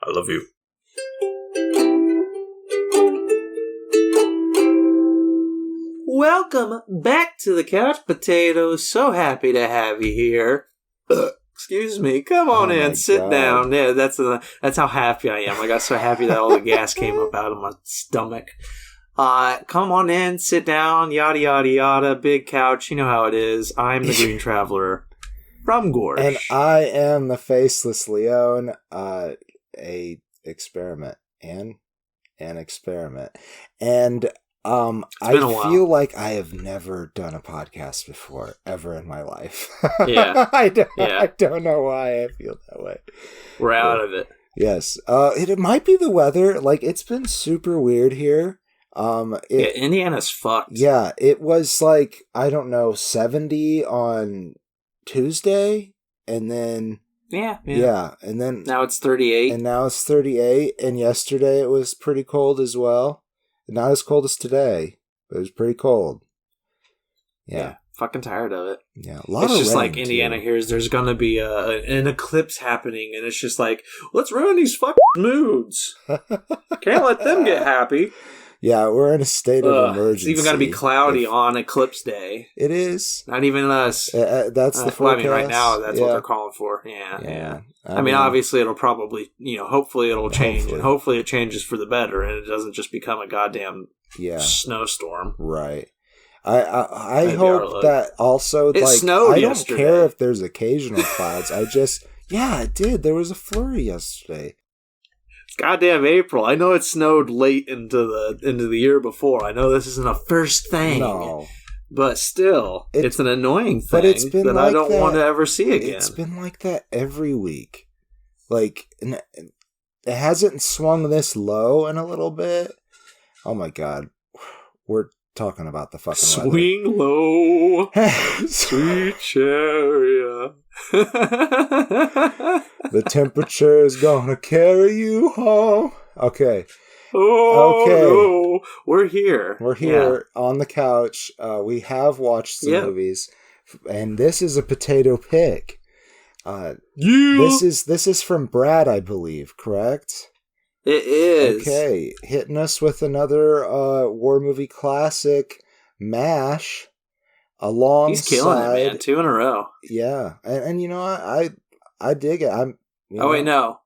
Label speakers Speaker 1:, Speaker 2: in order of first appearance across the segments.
Speaker 1: I love you. Welcome back to the Couch Potatoes. So happy to have you here. Excuse me. Come on in. Sit down. Yeah, that's how happy I am. I got so happy that all the gas came up out of my stomach. Come on in. Sit down. Yada, yada, yada. Big couch. You know how it is. I'm the Green Traveler from Gorge.
Speaker 2: And I am the Faceless Leone. A experiment. An experiment. And I feel like I have never done a podcast before, ever in my life.
Speaker 1: Yeah.
Speaker 2: I don't know why I feel that way.
Speaker 1: We're out of it.
Speaker 2: Yes. It might be the weather. Like, it's been super weird here.
Speaker 1: Indiana's fucked.
Speaker 2: Yeah, it was like, I don't know, 70 on Tuesday, and then... Yeah, and then...
Speaker 1: Now it's 38.
Speaker 2: And now it's 38, and yesterday it was pretty cold as well. Not as cold as today, but it was pretty cold. Yeah.
Speaker 1: Fucking tired of it.
Speaker 2: Yeah, a lot of rain.
Speaker 1: It's just like Indiana hears there's going to be an eclipse happening, and it's just like, let's ruin these fucking moods. Can't let them get happy.
Speaker 2: Yeah, we're in a state of emergency.
Speaker 1: It's even going to be cloudy on eclipse day.
Speaker 2: It is.
Speaker 1: Not even us.
Speaker 2: That's the forecast.
Speaker 1: Right now, that's what they're calling for. Yeah. I mean, obviously, it'll probably, hopefully it'll change. And hopefully it changes for the better, and it doesn't just become a goddamn snowstorm.
Speaker 2: Right. I hope that also,
Speaker 1: it snowed
Speaker 2: I
Speaker 1: yesterday.
Speaker 2: Don't care if there's occasional clouds. it did. There was a flurry yesterday.
Speaker 1: It's goddamn April. I know it snowed late into the year before. I know this isn't a first thing. No. But still, it's an annoying thing that I don't want to ever see again.
Speaker 2: It's been like that every week. Like, it hasn't swung this low in a little bit. Oh my god. We're talking about the fucking
Speaker 1: swing weather. Low, sweet chariot.
Speaker 2: The temperature is gonna carry you home. Okay.
Speaker 1: Oh, no. We're here.
Speaker 2: We're here on the couch. We have watched some movies, and this is a potato pick. This is from Brad, I believe. Correct?
Speaker 1: It is.
Speaker 2: Okay, hitting us with another war movie classic, MASH. Alongside,
Speaker 1: he's killing it, man. 2 in a row.
Speaker 2: Yeah, and I dig it.
Speaker 1: Wait, no.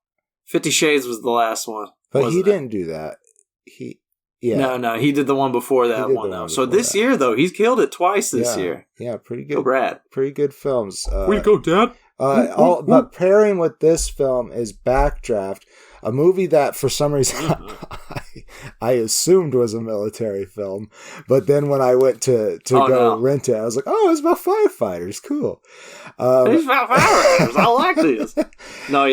Speaker 1: 50 Shades was the last one.
Speaker 2: But he didn't do that.
Speaker 1: No, he did the one before that one, though. So this year, though, he's killed it twice this year.
Speaker 2: Yeah, pretty good.
Speaker 1: Go, Brad.
Speaker 2: Pretty good films.
Speaker 1: Where you go, Dad?
Speaker 2: But pairing with this film is Backdraft, a movie that for some reason I assumed was a military film. But then when I went to rent it, I was like, oh, it's about firefighters. Cool.
Speaker 1: It's about firefighters. I like these. No,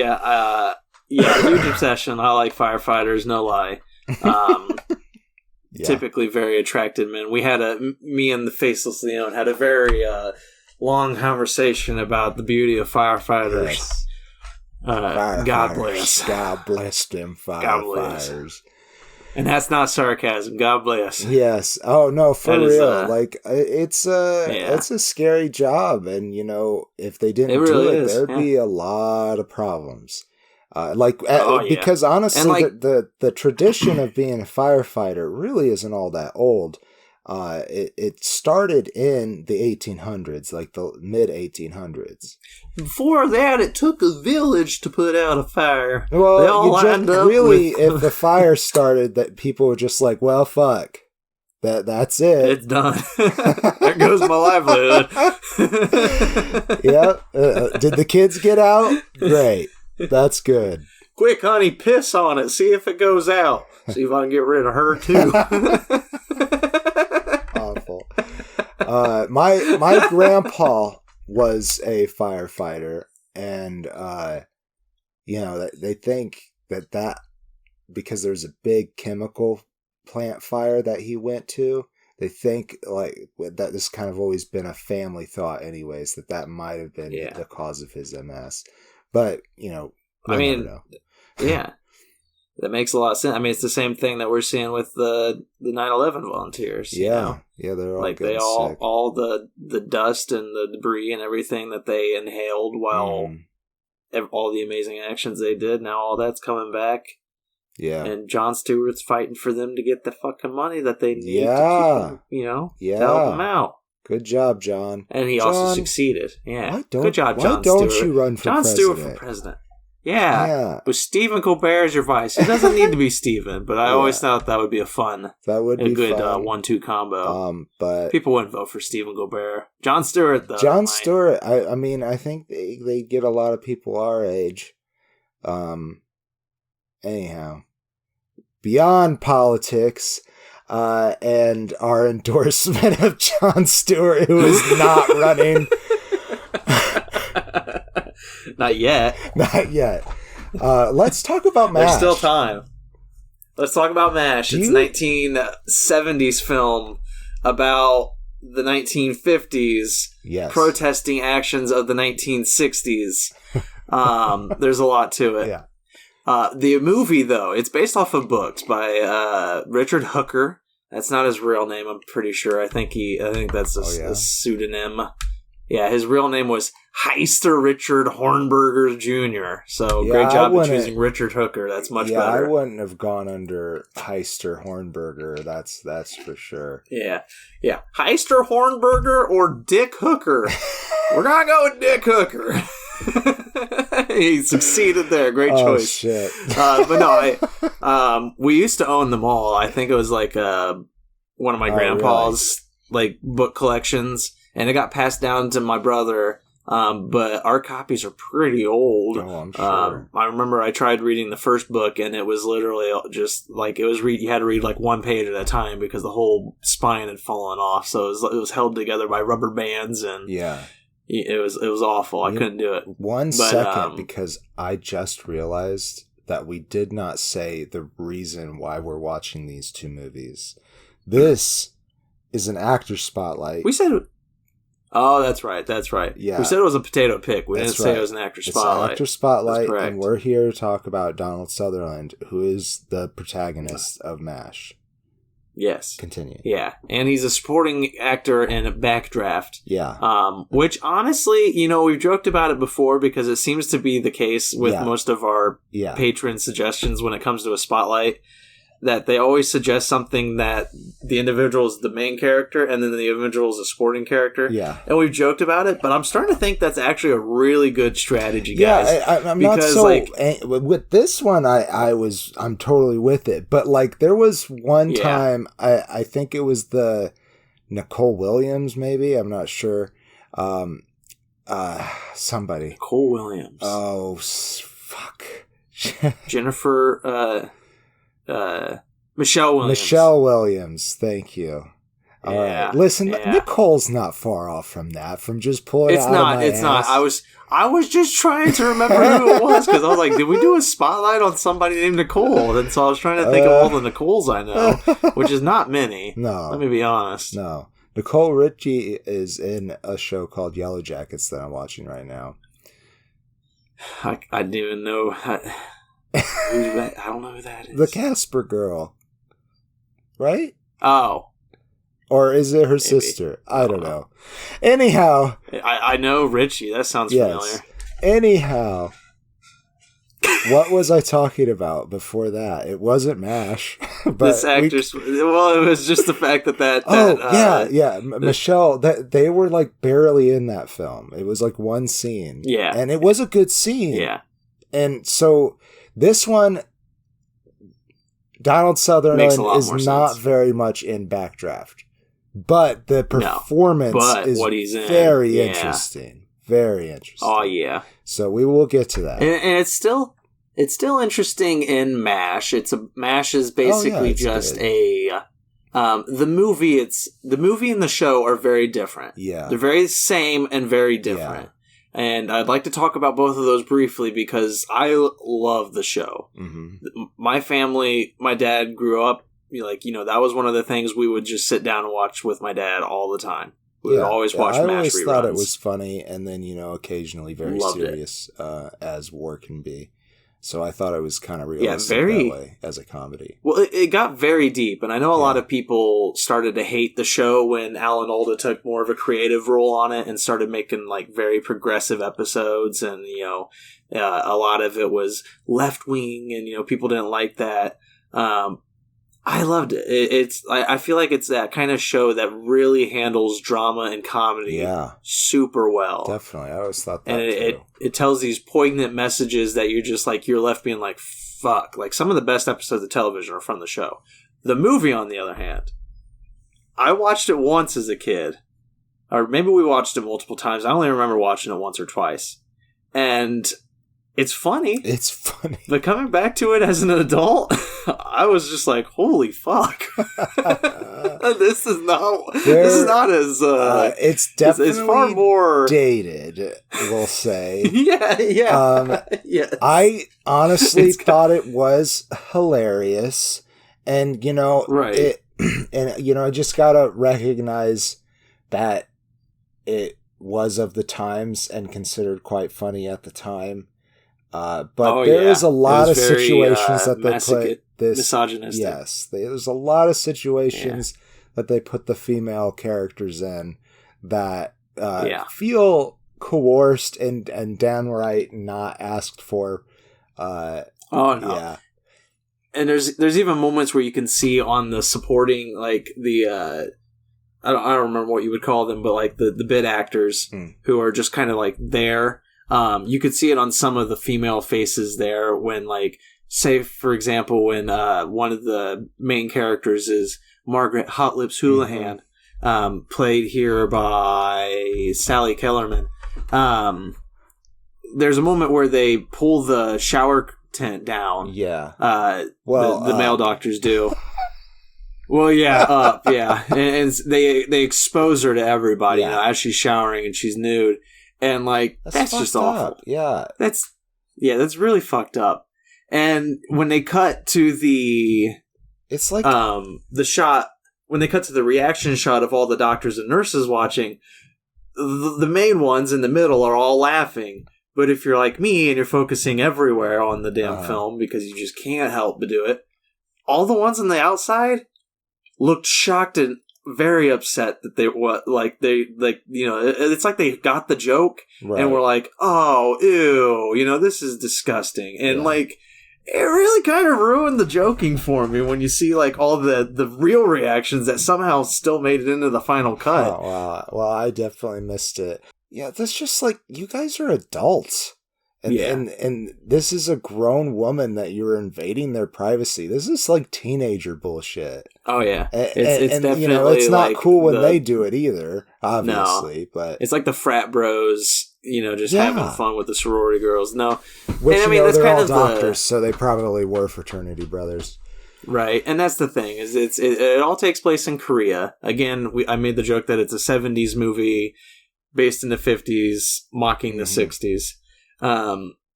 Speaker 1: huge obsession. I like firefighters, no lie. Typically very attracted men. We had me and the Faceless Leone had a very long conversation about the beauty of firefighters.
Speaker 2: Yes.
Speaker 1: God bless.
Speaker 2: God bless them firefighters.
Speaker 1: And that's not sarcasm. God bless.
Speaker 2: Yes. Oh no, for real. It's a scary job, and if they didn't do it, there'd be a lot of problems. Because honestly, the tradition of being a firefighter really isn't all that old. It started in the 1800s, like the mid 1800s.
Speaker 1: Before that, it took a village to put out a fire.
Speaker 2: Well,
Speaker 1: they all lined up
Speaker 2: if the fire started, that people were just like, well, fuck. That's it.
Speaker 1: It's done. There goes my livelihood.
Speaker 2: Yep. Did the kids get out? Great. That's good.
Speaker 1: Quick, honey, piss on it. See if it goes out. See if I can get rid of her too.
Speaker 2: Awful. My grandpa was a firefighter, and they think that because there's a big chemical plant fire that he went to, they think that this kind of always been a family thought, anyways, that might have been the cause of his MS. But we'll never know.
Speaker 1: Yeah. That makes a lot of sense. I mean, it's the same thing that we're seeing with the 9/11 volunteers.
Speaker 2: Yeah, they're all
Speaker 1: they all the dust and the debris and everything that they inhaled while all the amazing actions they did. Now all that's coming back.
Speaker 2: Yeah.
Speaker 1: And Jon Stewart's fighting for them to get the fucking money that they need to keep them, to help them out.
Speaker 2: Good job, John.
Speaker 1: And he also succeeded. Yeah.
Speaker 2: Good job, Jon Stewart. Why don't you run for president? Jon Stewart for president.
Speaker 1: Yeah. With Stephen Colbert as your vice. He doesn't need to be Stephen, but I always thought that would be a good 1-2 combo.
Speaker 2: But
Speaker 1: people wouldn't vote for Stephen Colbert. Jon Stewart, though.
Speaker 2: Jon Stewart, I mean, I think they get a lot of people our age. Anyhow, beyond politics and our endorsement of Jon Stewart, who is not running.
Speaker 1: Not yet.
Speaker 2: Not yet. Let's talk about MASH.
Speaker 1: There's still time. Let's talk about MASH. It's a 1970s film about the 1950s protesting actions of the 1960s. There's a lot to it.
Speaker 2: Yeah.
Speaker 1: The movie, though, it's based off of books by Richard Hooker. That's not his real name, I'm pretty sure. I think that's a pseudonym. Yeah, his real name was Heister Richard Hornberger Jr. So great job of choosing Richard Hooker. That's much better.
Speaker 2: I wouldn't have gone under Heister Hornberger. That's for sure.
Speaker 1: Yeah. Heister Hornberger or Dick Hooker? We're gonna go with Dick Hooker. He succeeded there. Great choice.
Speaker 2: Shit.
Speaker 1: But no, we used to own them all. I think it was like one of my grandpa's book collections. And it got passed down to my brother, but our copies are pretty old.
Speaker 2: Oh, I'm sure.
Speaker 1: I remember I tried reading the first book, and it was literally just you had to read one page at a time because the whole spine had fallen off. So it was held together by rubber bands, and it was awful. I couldn't do it.
Speaker 2: One second, because I just realized that we did not say the reason why we're watching these two movies. This is an actor spotlight.
Speaker 1: We said. Oh, that's right.
Speaker 2: Yeah.
Speaker 1: We said it was a potato pick. We didn't say it was an actor spotlight.
Speaker 2: It's an actor spotlight, and we're here to talk about Donald Sutherland, who is the protagonist of MASH.
Speaker 1: Yes.
Speaker 2: Continue.
Speaker 1: Yeah, and he's a supporting actor in Backdraft.
Speaker 2: Yeah.
Speaker 1: Which, honestly, we've joked about it before because it seems to be the case with most of our patron suggestions when it comes to a spotlight. That they always suggest something that the individual is the main character and then the individual is a supporting character.
Speaker 2: Yeah.
Speaker 1: And we've joked about it, but I'm starting to think that's actually a really good strategy, guys.
Speaker 2: Yeah, I'm not so... with this one, I'm totally with it. But, there was one time, I think it was the Nicole Williams, maybe? I'm not sure. Somebody.
Speaker 1: Nicole Williams.
Speaker 2: Oh, fuck.
Speaker 1: Jennifer... Michelle Williams.
Speaker 2: Michelle Williams, thank you. All right. Listen, Nicole's not far off from that, from just pulling it out of my ass. It's not.
Speaker 1: I was just trying to remember who it was, because I was like, did we do a spotlight on somebody named Nicole? And so I was trying to think of all the Nicoles I know, which is not many.
Speaker 2: No.
Speaker 1: Let me be honest.
Speaker 2: No. Nicole Richie is in a show called Yellow Jackets that I'm watching right now.
Speaker 1: I didn't even know... I don't know who that is.
Speaker 2: The Casper girl. Right?
Speaker 1: Oh.
Speaker 2: Or is it her sister? I don't know. Anyhow.
Speaker 1: I know Richie. That sounds familiar.
Speaker 2: Anyhow. What was I talking about before that? It wasn't MASH. But
Speaker 1: this actress... Well, it was just the fact that
Speaker 2: Michelle, they were barely in that film. It was one scene.
Speaker 1: Yeah.
Speaker 2: And it was a good scene.
Speaker 1: Yeah.
Speaker 2: And so... This one, Donald Sutherland is not very much in Backdraft, but the performance is
Speaker 1: what he's in.
Speaker 2: Very interesting. Very interesting.
Speaker 1: Oh yeah.
Speaker 2: So we will get to that.
Speaker 1: And it's still interesting in MASH. MASH is basically the movie and the show are very different.
Speaker 2: Yeah.
Speaker 1: They're very same and very different. Yeah. And I'd like to talk about both of those briefly because I love the show. Mm-hmm. My family, my dad grew up, that was one of the things we would just sit down and watch with my dad all the time. We would always watch MASH reruns. I always thought
Speaker 2: it was funny and then, occasionally very serious as war can be. So I thought it was kind of realistic that way as a comedy.
Speaker 1: Well, it got very deep, and I know a lot of people started to hate the show when Alda took more of a creative role on it and started making like very progressive episodes, and a lot of it was left wing, and people didn't like that. I loved it. I feel like it's that kind of show that really handles drama and comedy super well.
Speaker 2: Definitely. I always thought that
Speaker 1: too. It tells these poignant messages that you're just like, you're left being like, fuck. Like some of the best episodes of television are from the show. The movie, on the other hand, I watched it once as a kid. Or maybe we watched it multiple times. I only remember watching it once or twice. And it's funny.
Speaker 2: It's funny.
Speaker 1: But coming back to it as an adult, I was just like, holy fuck. This is not as
Speaker 2: it's definitely
Speaker 1: it's far more
Speaker 2: dated, we'll say.
Speaker 1: Yeah. Yes.
Speaker 2: I honestly thought it was hilarious. And
Speaker 1: right.
Speaker 2: I just gotta recognize that it was of the times and considered quite funny at the time. But there is a lot of situations that they put this
Speaker 1: misogynistic.
Speaker 2: Yes, there's a lot of situations that they put the female characters in that feel coerced and downright not asked for.
Speaker 1: Oh no! Yeah. And there's even moments where you can see on the supporting, like the I don't remember what you would call them, but like the bit actors who are just kind of like there. You could see it on some of the female faces there when, like, say, for example, when one of the main characters is Margaret Hot Lips Houlihan, played here by Sally Kellerman. There's a moment where they pull the shower tent down.
Speaker 2: Yeah.
Speaker 1: The male doctors do. Well, yeah, up, yeah. And they expose her to everybody as she's showering and she's nude. And, like, that's just awful.
Speaker 2: Yeah.
Speaker 1: That's really fucked up. And when they cut to
Speaker 2: it's like
Speaker 1: the shot, when they cut to the reaction shot of all the doctors and nurses watching, the main ones in the middle are all laughing. But if you're like me and you're focusing everywhere on the damn film because you just can't help but do it, all the ones on the outside looked shocked and very upset that it's like they got the joke and were like, oh, ew, this is disgusting. And like, it really kind of ruined the joking for me when you see like all the real reactions that somehow still made it into the final cut.
Speaker 2: Oh, wow. Well, I definitely missed it. Yeah, that's just like, you guys are adults. And this is a grown woman that you're invading their privacy. This is like teenager bullshit.
Speaker 1: Oh yeah, it's definitely
Speaker 2: it's not like cool when they do it either. Obviously, but
Speaker 1: it's like the frat bros, just having fun with the sorority girls. No,
Speaker 2: which that's they're kind all of doctors, so they probably were fraternity brothers.
Speaker 1: Right, and that's the thing is it all takes place in Korea. Again, I made the joke that it's a 70s movie based in the 50s, mocking the 60s.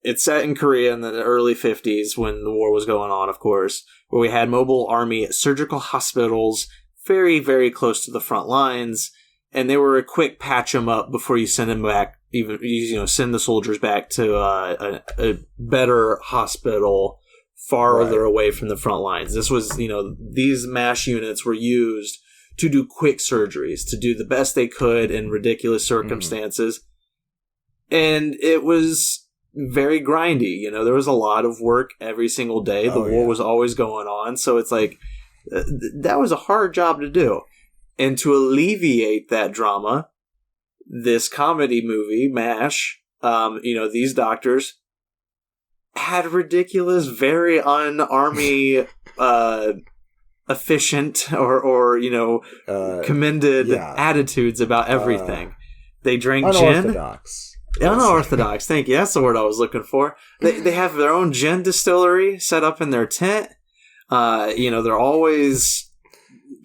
Speaker 1: It's set in Korea in the early 50s when the war was going on, of course, where we had mobile army surgical hospitals very, very close to the front lines, and they were a quick patch them up before you send them back, send the soldiers back to a better hospital farther away from the front lines. This was, these MASH units were used to do quick surgeries, to do the best they could in ridiculous circumstances. And it was very grindy. There was a lot of work every single day. The war was always going on. So it's like, that was a hard job to do. And to alleviate that drama, this comedy movie, MASH, these doctors had ridiculous, very un-army efficient or commended attitudes about everything. They drank gin. Unorthodox, thank you. That's the word I was looking for. They have their own gin distillery set up in their tent. They're always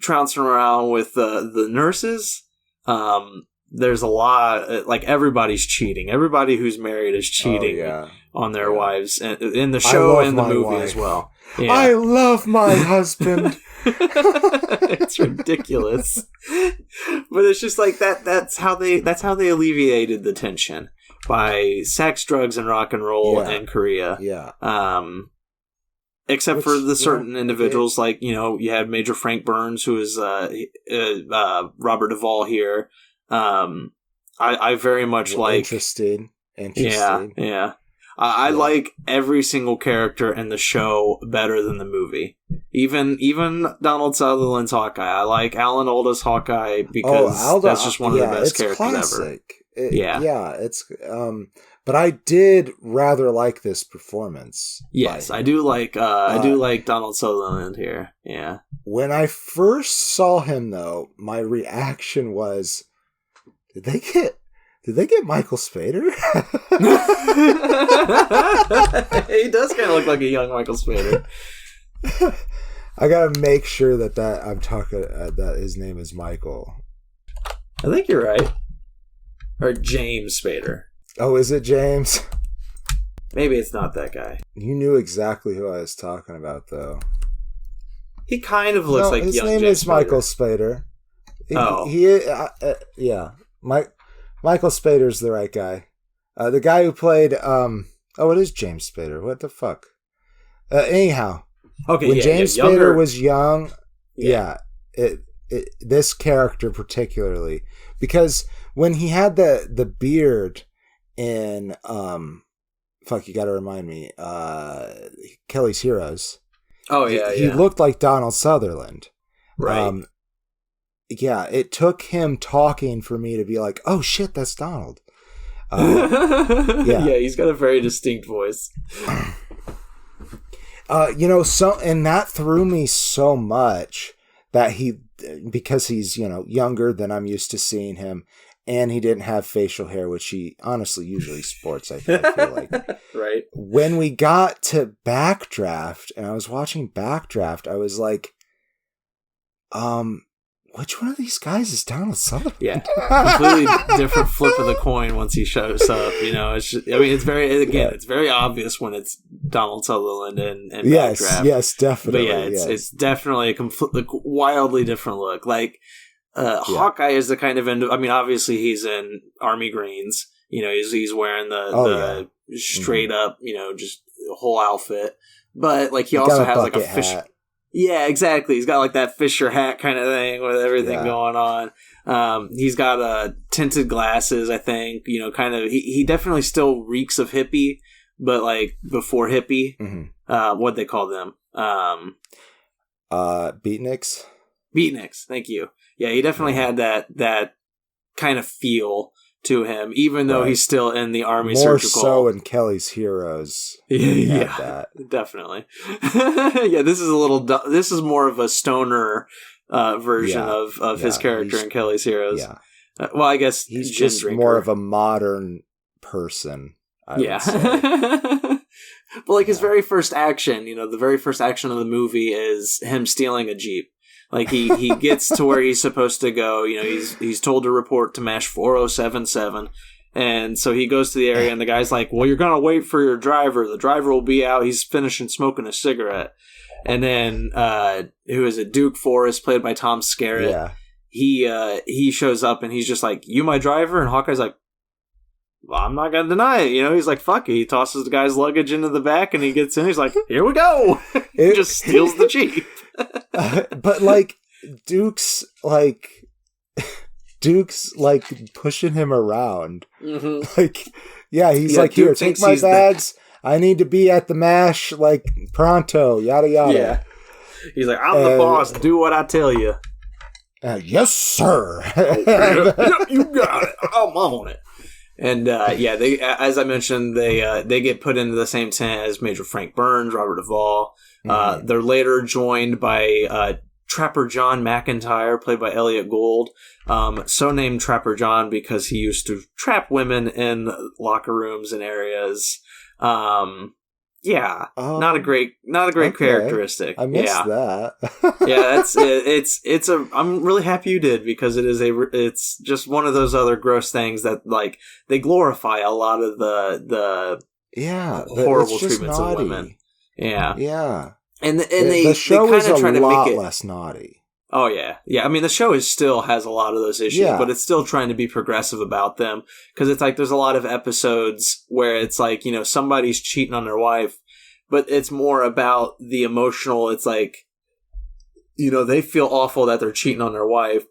Speaker 1: trouncing around with the nurses. There's a lot, like everybody's cheating. Everybody who's married is cheating on their wives, and in the show and the movie as well. Yeah.
Speaker 2: I love my husband.
Speaker 1: It's ridiculous, but it's just like that. That's how they alleviated the tension. by sex, drugs, and rock and roll in Korea.
Speaker 2: Yeah.
Speaker 1: Except for the certain individuals, like, you know, you had Major Frank Burns, who is Robert Duvall here. I very much like...
Speaker 2: Interesting.
Speaker 1: Yeah. I like every single character in the show better than the movie. Even Donald Sutherland's Hawkeye. I like Alan Alda's Hawkeye because
Speaker 2: Alda,
Speaker 1: that's just one of the best characters
Speaker 2: classic.
Speaker 1: ever.
Speaker 2: It's but I did rather like this performance.
Speaker 1: Yes, I do like Donald Sutherland here. Yeah.
Speaker 2: When I first saw him, though, my reaction was, did they get Michael Spader?
Speaker 1: He does kind of look like a young Michael Spader.
Speaker 2: I gotta make sure that I'm talking that his name is Michael.
Speaker 1: I think you're right. Or James Spader.
Speaker 2: Oh, is it James?
Speaker 1: Maybe it's not that guy.
Speaker 2: You knew exactly who I was talking about, though.
Speaker 1: He kind of looks like
Speaker 2: his
Speaker 1: young
Speaker 2: name
Speaker 1: James
Speaker 2: is Michael
Speaker 1: Spader.
Speaker 2: Michael Spader's the right guy. The guy who played it is James Spader. What the fuck? Anyhow,
Speaker 1: okay.
Speaker 2: When James Spader was young, this character particularly, because when he had the beard in you got to remind me, Kelly's Heroes.
Speaker 1: Oh yeah,
Speaker 2: he looked like Donald Sutherland.
Speaker 1: Right.
Speaker 2: It took him talking for me to be like, oh shit, that's Donald.
Speaker 1: Yeah, he's got a very distinct voice.
Speaker 2: And that threw me so much that because he's, younger than I'm used to seeing him, and he didn't have facial hair, which he honestly usually sports, I feel like.
Speaker 1: Right.
Speaker 2: When we got to Backdraft, and I was watching Backdraft, I was like, which one of these guys is Donald Sutherland?
Speaker 1: Yeah, completely different flip of the coin once he shows up. It's just, it's very obvious when it's Donald Sutherland and Backdraft.
Speaker 2: Yes, definitely.
Speaker 1: But it's definitely a wildly different look. Like Hawkeye is the kind of obviously he's in army greens. He's wearing the straight up, just whole outfit. But like he also has like a fish. Hat. Yeah, exactly. He's got like that Fisher hat kind of thing with everything going on. He's got tinted glasses, I think. He definitely still reeks of hippie, but like before hippie. Mm-hmm. What'd they call them?
Speaker 2: Beatniks?
Speaker 1: Beatniks, thank you. Yeah, he definitely had that kind of feel to him, even though he's still in the Army
Speaker 2: More
Speaker 1: surgical.
Speaker 2: so in Kelly's Heroes.
Speaker 1: Yeah, definitely. Yeah, this is more of a stoner version of his character in Kelly's Heroes. Yeah. Well, I guess
Speaker 2: he's just more of a modern person, I would say.
Speaker 1: But like his very first action, the very first action of the movie is him stealing a Jeep. Like he gets to where he's supposed to go. He's told to report to MASH 4077, and so he goes to the area, and the guy's like, "Well, you're gonna wait for your driver. The driver will be out. He's finishing smoking a cigarette." And then who is it? Duke Forrest, played by Tom Skerritt. Yeah. He shows up, and he's just like, "You my driver?" And Hawkeye's like, "Well, I'm not gonna deny it." He's like, "Fuck it." He tosses the guy's luggage into the back, and he gets in. He's like, "Here we go." He just steals the Jeep.
Speaker 2: But like Duke's pushing him around. Mm-hmm. He's like, "Here, take my bags. I need to be at the MASH like pronto." Yada yada. Yeah.
Speaker 1: He's like, "I'm the boss. Do what I tell you."
Speaker 2: Yes, sir.
Speaker 1: You got it. I'm on it. And they, as I mentioned, they get put into the same tent as Major Frank Burns, Robert Duvall. Mm-hmm. They're later joined by Trapper John McIntyre, played by Elliot Gould. So named Trapper John because he used to trap women in locker rooms and areas. Not a great characteristic.
Speaker 2: I missed that.
Speaker 1: I'm really happy you did, because it's just one of those other gross things that like they glorify a lot of the horrible treatments of women. Yeah.
Speaker 2: Yeah.
Speaker 1: And
Speaker 2: the show is a lot less naughty.
Speaker 1: Oh, yeah. Yeah, I mean, the show still has a lot of those issues, but it's still trying to be progressive about them. Because it's like, there's a lot of episodes where it's like, you know, somebody's cheating on their wife, but it's more about the emotional. It's like, you know, they feel awful that they're cheating on their wife.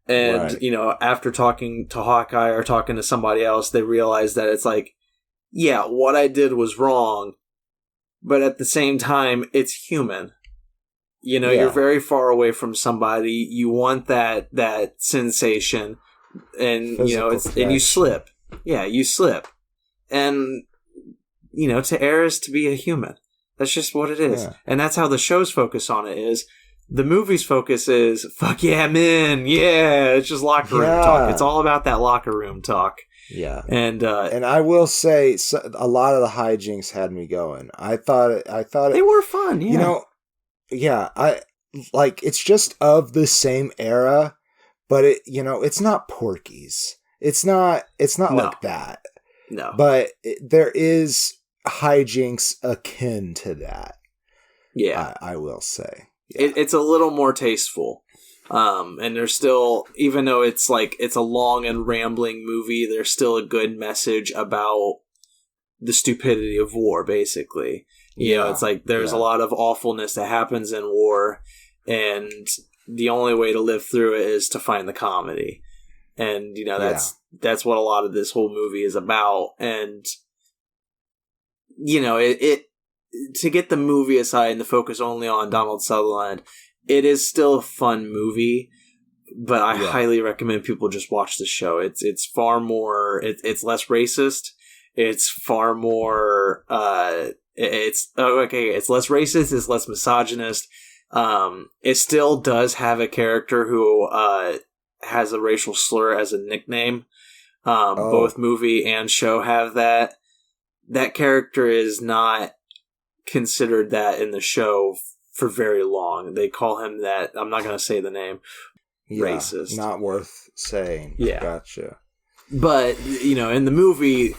Speaker 1: And, you know, after talking to Hawkeye or talking to somebody else, they realize that it's like, yeah, what I did was wrong. But at the same time, it's human. You know, you're very far away from somebody. You want that sensation, and physical, you know, and you slip. Yeah, you slip, and you know, to err is to be a human. That's just what it is, and that's how the show's focus on it is. The movie's focus is fuck yeah, I'm in. Yeah, it's just locker room talk. It's all about that locker room talk.
Speaker 2: Yeah,
Speaker 1: and
Speaker 2: I will say, a lot of the hijinks had me going. I thought
Speaker 1: they were fun. Yeah.
Speaker 2: You know. Yeah, it's just of the same era, but it's not Porky's. It's not like that.
Speaker 1: No.
Speaker 2: But there is hijinks akin to that.
Speaker 1: Yeah.
Speaker 2: I will say. Yeah.
Speaker 1: It's a little more tasteful. And there's still, even though it's a long and rambling movie, there's still a good message about the stupidity of war, basically. You know, it's like there's a lot of awfulness that happens in war, and the only way to live through it is to find the comedy. And, you know, that's what a lot of this whole movie is about. And, you know, it to get the movie aside and the focus only on Donald Sutherland, it is still a fun movie, but I highly recommend people just watch the show. It's far more, it's less racist. It's far more, it's less racist, it's less misogynist. It still does have a character who has a racial slur as a nickname. Both movie and show have that. That character is not considered that in the show for very long. They call him that. I'm not going to say the name. Racist.
Speaker 2: Not worth saying.
Speaker 1: Yeah.
Speaker 2: Gotcha.
Speaker 1: But, you know, in the movie,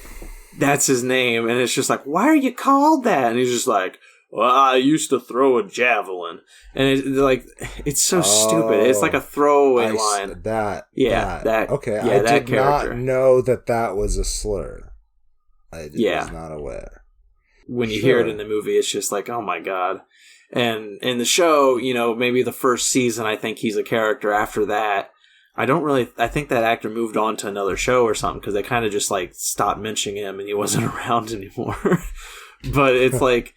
Speaker 1: that's his name, and it's just like, why are you called that? And he's just like, well, I used to throw a javelin. And it's so stupid. It's like a throwaway line.
Speaker 2: Okay,
Speaker 1: that
Speaker 2: I did
Speaker 1: character.
Speaker 2: not know that was a slur. I was not aware.
Speaker 1: When you hear it in the movie, it's just like, oh my god. And in the show, you know, maybe the first season, I think he's a character. After that, I think that actor moved on to another show or something, because they kind of just like stopped mentioning him and he wasn't around anymore. But it's like,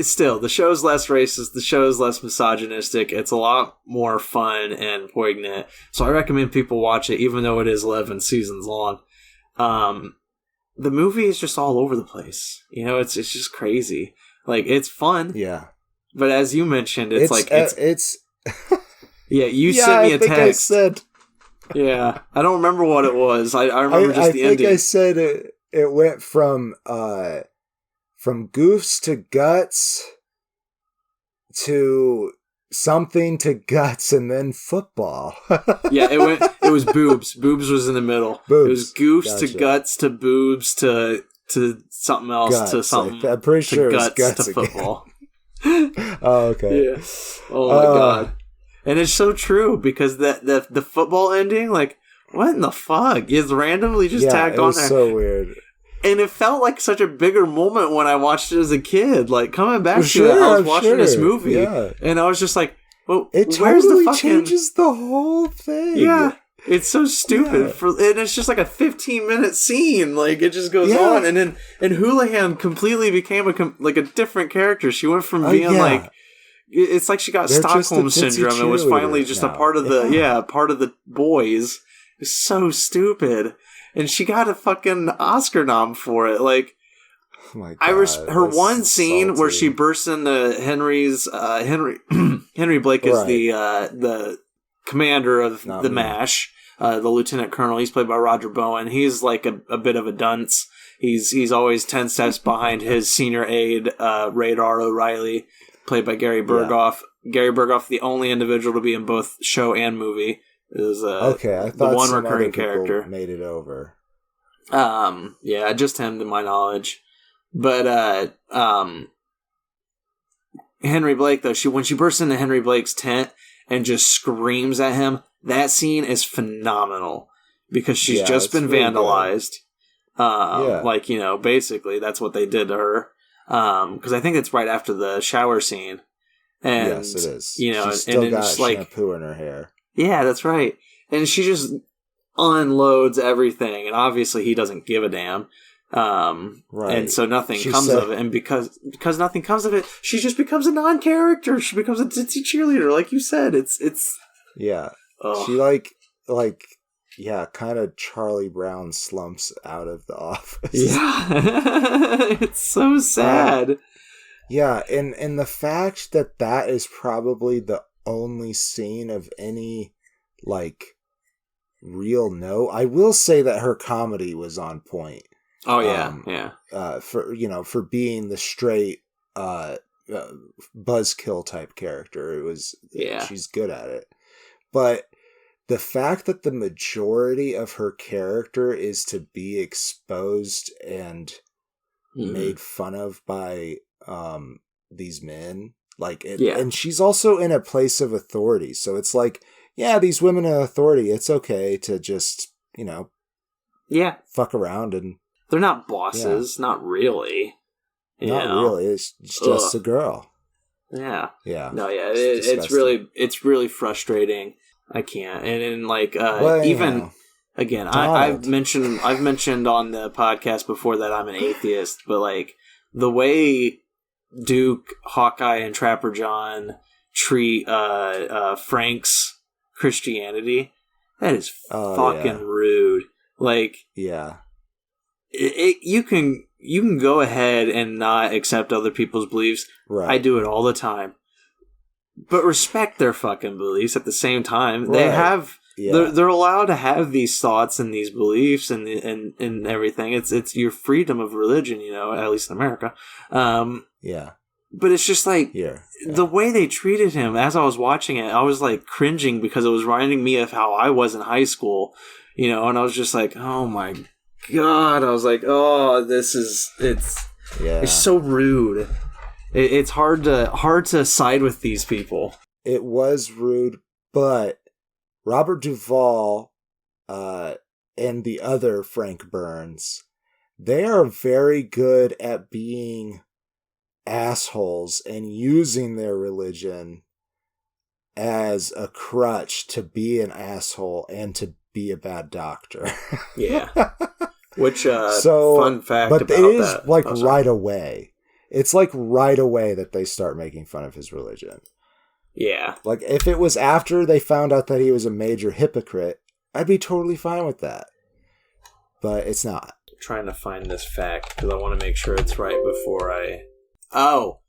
Speaker 1: still, the show's less racist, the show's less misogynistic, it's a lot more fun and poignant. So I recommend people watch it, even though it is 11 seasons long. The movie is just all over the place. You know, it's just crazy. Like, it's fun.
Speaker 2: Yeah.
Speaker 1: But as you mentioned, it's yeah, you
Speaker 2: sent
Speaker 1: me a text.
Speaker 2: I said.
Speaker 1: Yeah, I don't remember what it was. I remember just the ending.
Speaker 2: I think I said it went from goofs to guts to something to guts and then football.
Speaker 1: Yeah, it was boobs. Boobs was in the middle.
Speaker 2: Boobs.
Speaker 1: It was goofs to guts to boobs to something else guts, to something.
Speaker 2: I'm pretty sure it was guts
Speaker 1: to football.
Speaker 2: Oh, okay.
Speaker 1: Yeah. Oh my god. And it's so true, because the football ending, like, what in the fuck? It's randomly just tagged on there.
Speaker 2: It was so weird.
Speaker 1: And it felt like such a bigger moment when I watched it as a kid. Like, coming back to it, I was watching this movie, and I was just like, well,
Speaker 2: it totally changes the whole thing.
Speaker 1: Yeah. It's so stupid, and it's just like a 15-minute scene. Like, it just goes on, and then Houlihan completely became a different character. She went from being like, it's like she got Stockholm syndrome and was finally just a part of the boys. It's so stupid, and she got a fucking Oscar nom for it. Like,
Speaker 2: oh my God,
Speaker 1: her one scene where she bursts into Henry's Henry Blake is the commander of the MASH. The lieutenant colonel, he's played by Roger Bowen. He's like a bit of a dunce. He's always 10 steps behind his senior aide, Radar O'Reilly, played by Gary Berghoff. Gary Berghoff, the only individual to be in both show and movie, is
Speaker 2: I thought
Speaker 1: the one
Speaker 2: some
Speaker 1: recurring
Speaker 2: other
Speaker 1: character.
Speaker 2: Made it over.
Speaker 1: Yeah, just him to my knowledge. But Henry Blake, though, when she bursts into Henry Blake's tent, and just screams at him. That scene is phenomenal because she's just been vandalized. Like, you know, basically that's what they did to her. Because I think it's right after the shower scene. And,
Speaker 2: yes, it is.
Speaker 1: You know,
Speaker 2: she's still got
Speaker 1: shampoo
Speaker 2: like, in her hair.
Speaker 1: Yeah, that's right. And she just unloads everything, and obviously he doesn't give a damn. Right. And so nothing comes of it. And because nothing comes of it, she just becomes a non-character. She becomes a ditzy cheerleader, like you said. It's
Speaker 2: yeah.
Speaker 1: Ugh.
Speaker 2: She kind of Charlie Brown slumps out of the office.
Speaker 1: Yeah. It's so sad.
Speaker 2: And the fact that is probably the only scene of any, like, real note. I will say that her comedy was on point.
Speaker 1: Oh, yeah.
Speaker 2: For being the straight buzzkill type character. It was, she's good at it. But the fact that the majority of her character is to be exposed and made fun of by these men, like, and she's also in a place of authority. So it's like, these women in authority, it's okay to just, you know, fuck around, and
Speaker 1: they're not bosses, not really.
Speaker 2: Not really. It's just a girl.
Speaker 1: Yeah.
Speaker 2: Yeah.
Speaker 1: No, it's really frustrating. I can't. And like even again, I've mentioned on the podcast before that I'm an atheist, but like the way Duke, Hawkeye, and Trapper John treat Frank's Christianity, that is fucking rude. Like, you can go ahead and not accept other people's beliefs. Right. I do it all the time. But respect their fucking beliefs at the same time. Right. They have they're allowed to have these thoughts and these beliefs and everything. It's your freedom of religion, you know, at least in America. But it's just like the way they treated him as I was watching it, I was like cringing because it was reminding me of how I was in high school, you know, and I was just like, oh my God. I was like, oh, it's so rude. It's hard to side with these people.
Speaker 2: It was rude, but Robert Duvall and the other Frank Burns, they are very good at being assholes and using their religion as a crutch to be an asshole and to be a bad doctor.
Speaker 1: Yeah. Which fun fact
Speaker 2: but
Speaker 1: about
Speaker 2: it is
Speaker 1: that.
Speaker 2: Like right away. It's like right away that they start making fun of his religion.
Speaker 1: Yeah.
Speaker 2: Like if it was after they found out that he was a major hypocrite, I'd be totally fine with that. But it's not.
Speaker 1: I'm trying to find this fact because I want to make sure it's right before I... Oh,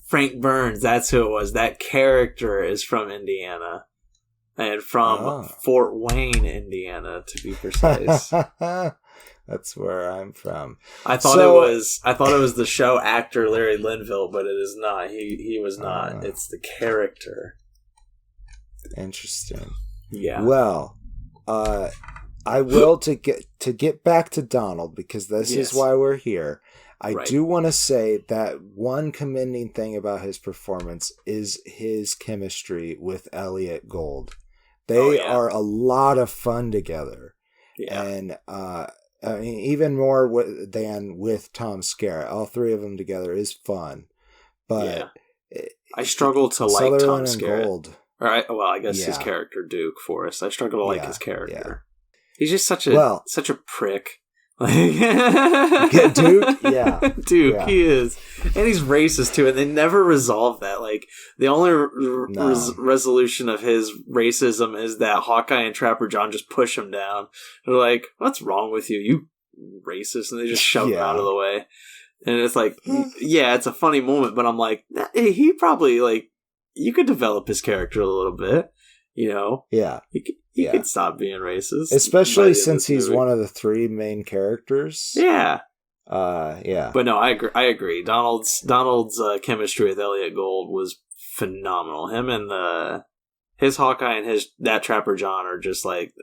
Speaker 1: Frank Burns, that's who it was. That character is from Indiana. And from Fort Wayne, Indiana, to be precise.
Speaker 2: That's where I'm from.
Speaker 1: I thought it was the show actor Larry Linville, but it is not. He was not. It's the character.
Speaker 2: Interesting.
Speaker 1: Yeah.
Speaker 2: Well, I will to get back to Donald, because this is why we're here. I do want to say that one commending thing about his performance is his chemistry with Elliot Gould. They are a lot of fun together. Yeah. And I mean, even more than with Tom Skerritt. All three of them together is fun. But
Speaker 1: I struggle to like Tom
Speaker 2: Sutherland
Speaker 1: Skerritt.
Speaker 2: Gould.
Speaker 1: I guess his character Duke Forrest. I struggle to like his character. He's just such a prick.
Speaker 2: Duke? Yeah.
Speaker 1: Duke, he is. And he's racist too, and they never resolve that. Like, the only resolution of his racism is that Hawkeye and Trapper John just push him down. They're like, what's wrong with you? You racist. And they just shove him out of the way. And it's like, it's a funny moment, but I'm like, he probably, like, you could develop his character a little bit, you know?
Speaker 2: Yeah.
Speaker 1: He could stop being racist.
Speaker 2: Especially since he's one of the three main characters.
Speaker 1: Yeah.
Speaker 2: Yeah.
Speaker 1: But no, I agree. Donald's chemistry with Elliot Gould was phenomenal. Him and his Hawkeye and that Trapper John are just like,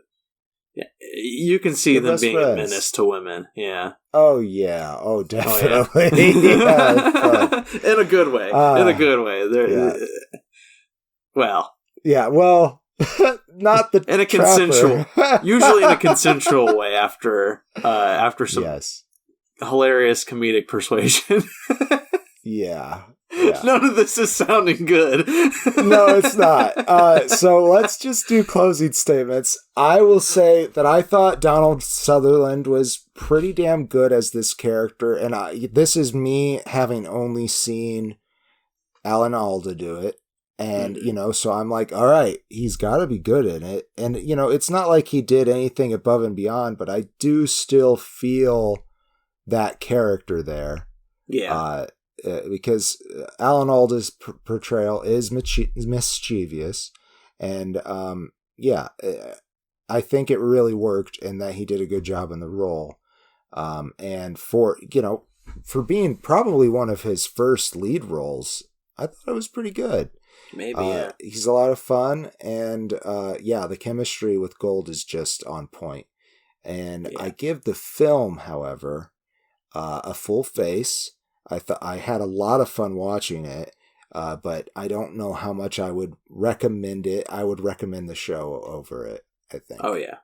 Speaker 1: you can see them being a menace to women. Yeah.
Speaker 2: Oh yeah. Oh definitely. Yeah,
Speaker 1: in a good way. Well,
Speaker 2: Yeah, well, not the
Speaker 1: in a consensual, usually in a consensual way after some hilarious comedic persuasion.
Speaker 2: Yeah.
Speaker 1: None of this is sounding good.
Speaker 2: No, it's not. So let's just do closing statements. I will say that I thought Donald Sutherland was pretty damn good as this character, and this is me having only seen Alan Alda do it. And, so I'm like, all right, he's got to be good in it. And, it's not like he did anything above and beyond, but I do still feel that character there.
Speaker 1: Yeah.
Speaker 2: Because Alan Alda's portrayal is mischievous. And, I think it really worked and that he did a good job in the role. And for being probably one of his first lead roles, I thought it was pretty good.
Speaker 1: Maybe, yeah.
Speaker 2: He's a lot of fun, and the chemistry with Gold is just on point. And I give the film, however, a full face. I had a lot of fun watching it, but I don't know how much I would recommend it. I would recommend the show over it, I think.
Speaker 1: Oh, yeah.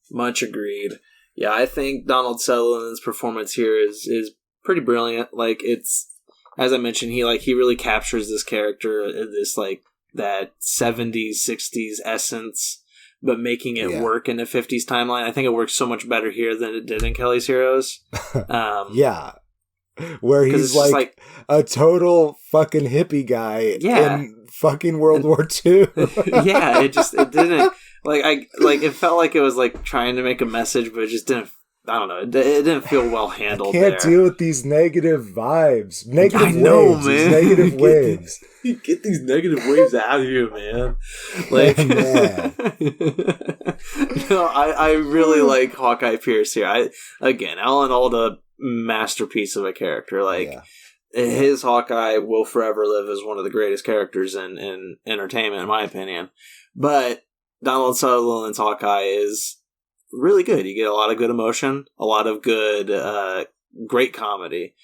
Speaker 1: Much agreed. Yeah, I think Donald Sutherland's performance here is pretty brilliant. Like, it's... As I mentioned, he really captures this character, this that 70s, 60s essence, but making it work in the 50s timeline. I think it works so much better here than it did in Kelly's Heroes.
Speaker 2: Where he's like a total fucking hippie guy in fucking World War II.
Speaker 1: Yeah, it didn't it felt like it was trying to make a message, but it just didn't. I don't know. It didn't feel well handled.
Speaker 2: I can't deal with these negative vibes. Negative waves. Man. Negative waves.
Speaker 1: Get these negative waves out of here, man. I really like Hawkeye Pierce here. Alan Alda, masterpiece of a character. His Hawkeye will forever live as one of the greatest characters in entertainment, in my opinion. But Donald Sutherland's Hawkeye is really good. You get a lot of good emotion, a lot of good, great comedy.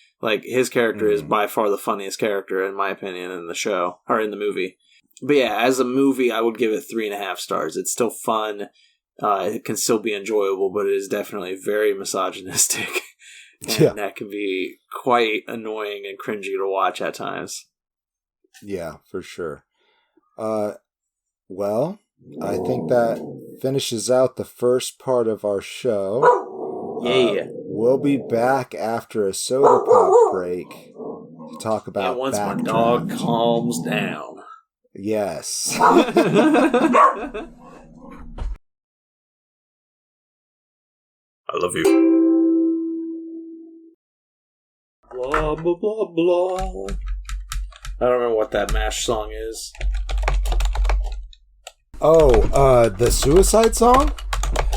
Speaker 1: His character is by far the funniest character, in my opinion, in the show, or in the movie. But yeah, as a movie, I would give it 3.5 stars. It's still fun. It can still be enjoyable, but it is definitely very misogynistic. And that can be quite annoying and cringy to watch at times.
Speaker 2: Yeah, for sure. Well, I think that finishes out the first part of our show.
Speaker 1: Yeah.
Speaker 2: We'll be back after a soda pop break to talk about
Speaker 1: once
Speaker 2: Backdraft.
Speaker 1: My dog calms down.
Speaker 2: Yes.
Speaker 1: I love you. Blah, blah, blah, blah. I don't remember what that MASH song is.
Speaker 2: Oh, the Suicide song?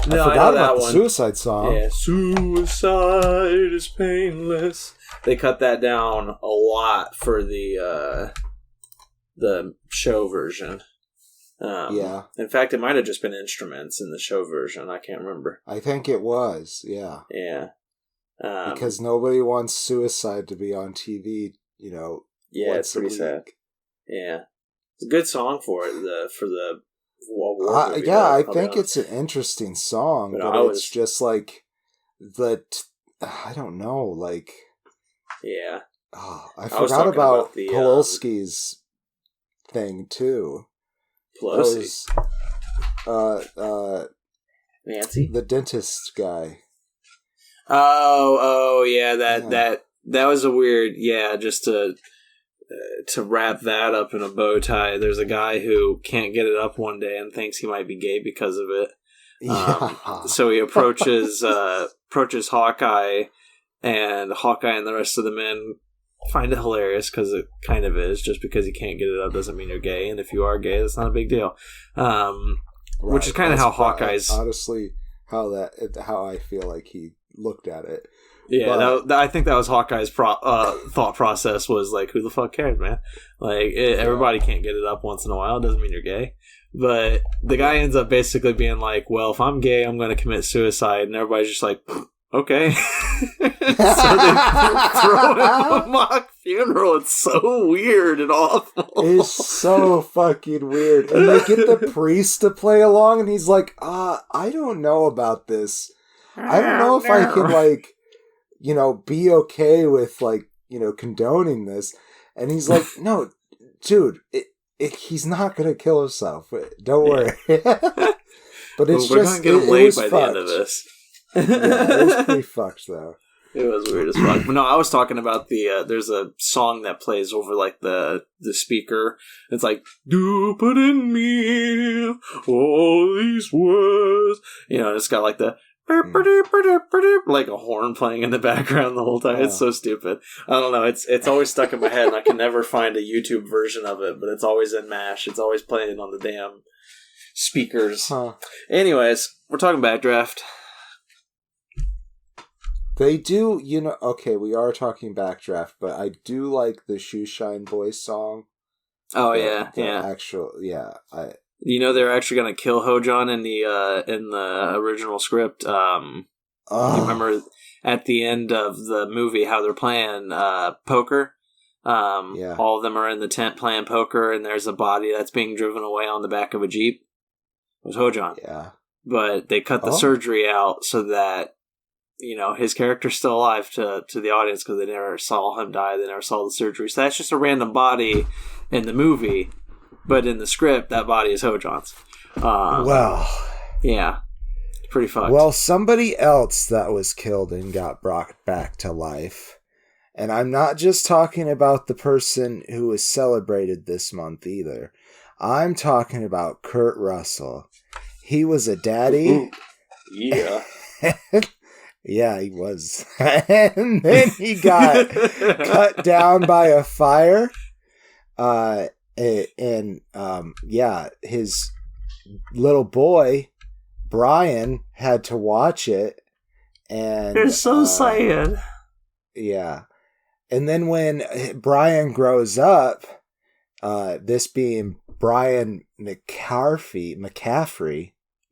Speaker 1: No,
Speaker 2: I forgot about the Suicide song.
Speaker 1: Yeah, suicide is painless. They cut that down a lot for the show version. In fact, it might have just been instruments in the show version. I can't remember.
Speaker 2: I think it was, yeah.
Speaker 1: Yeah.
Speaker 2: Because nobody wants Suicide to be on TV,
Speaker 1: Yeah, it's pretty sad. Yeah. It's a good song for it, for the World War movie.
Speaker 2: I think it's an interesting song, but it's just I don't know,
Speaker 1: Yeah.
Speaker 2: I forgot about Polowski's thing, too.
Speaker 1: Pelosi? Nancy?
Speaker 2: The dentist guy.
Speaker 1: Oh, yeah, that was a weird, just to wrap that up in a bow tie. There's a guy who can't get it up one day and thinks he might be gay because of it. So he approaches Hawkeye, and Hawkeye and the rest of the men find it hilarious because it kind of is. Just because you can't get it up doesn't mean you're gay, and if you are gay, that's not a big deal. Which is kind of how Hawkeye's
Speaker 2: honestly how I feel like he looked at it.
Speaker 1: Yeah, I think that was Hawkeye's thought process was who the fuck cares, man? Everybody can't get it up once in a while. It doesn't mean you're gay. But the guy ends up basically being well, if I'm gay, I'm going to commit suicide. And everybody's just okay. So they throw him a mock funeral. It's so weird and awful.
Speaker 2: It's so fucking weird. And they get the priest to play along, and he's like, I don't know about this. I don't know if I can, like, you know, be okay with, like, you know, condoning this. And he's like, no, dude, he's not going to kill himself. Don't worry. But it's
Speaker 1: we're
Speaker 2: just,
Speaker 1: gonna get laid by the end of this.
Speaker 2: Yeah, it was pretty fucked, though.
Speaker 1: It was weird as fuck. But no, I was talking about there's a song that plays over, like, the speaker. It's like, do put in me all these words. You know, it's got, like, the like a horn playing in the background the whole time. It's so stupid. I don't know. It's always stuck in my head, and I can never find a YouTube version of it, but it's always in MASH. It's always playing on the damn speakers. Anyways, we're talking Backdraft.
Speaker 2: They do, you know, okay, we are talking Backdraft, but I do like the Shoeshine Boys song.
Speaker 1: Oh,
Speaker 2: yeah.
Speaker 1: Actual,
Speaker 2: yeah.
Speaker 1: You know, they're actually going to kill Hojon in the original script. You remember at the end of the movie how they're playing poker? All of them are in the tent playing poker, and there's a body that's being driven away on the back of a Jeep. It was Hojon.
Speaker 2: Yeah.
Speaker 1: But they cut the surgery out so that, you know, his character's still alive to the audience because they never saw him die. They never saw the surgery. So that's just a random body in the movie. But in the script, that body is Hojon's.
Speaker 2: Well.
Speaker 1: Yeah. Pretty fucked.
Speaker 2: Well, somebody else that was killed and got brought back to life. And I'm not just talking about the person who was celebrated this month either. I'm talking about Kurt Russell. He was a daddy.
Speaker 1: Ooh. Yeah.
Speaker 2: Yeah, he was. And then he got cut down by a fire. His little boy, Brian, had to watch it. And
Speaker 1: it's so sad.
Speaker 2: Yeah. And then when Brian grows up, this being Brian McCaffrey.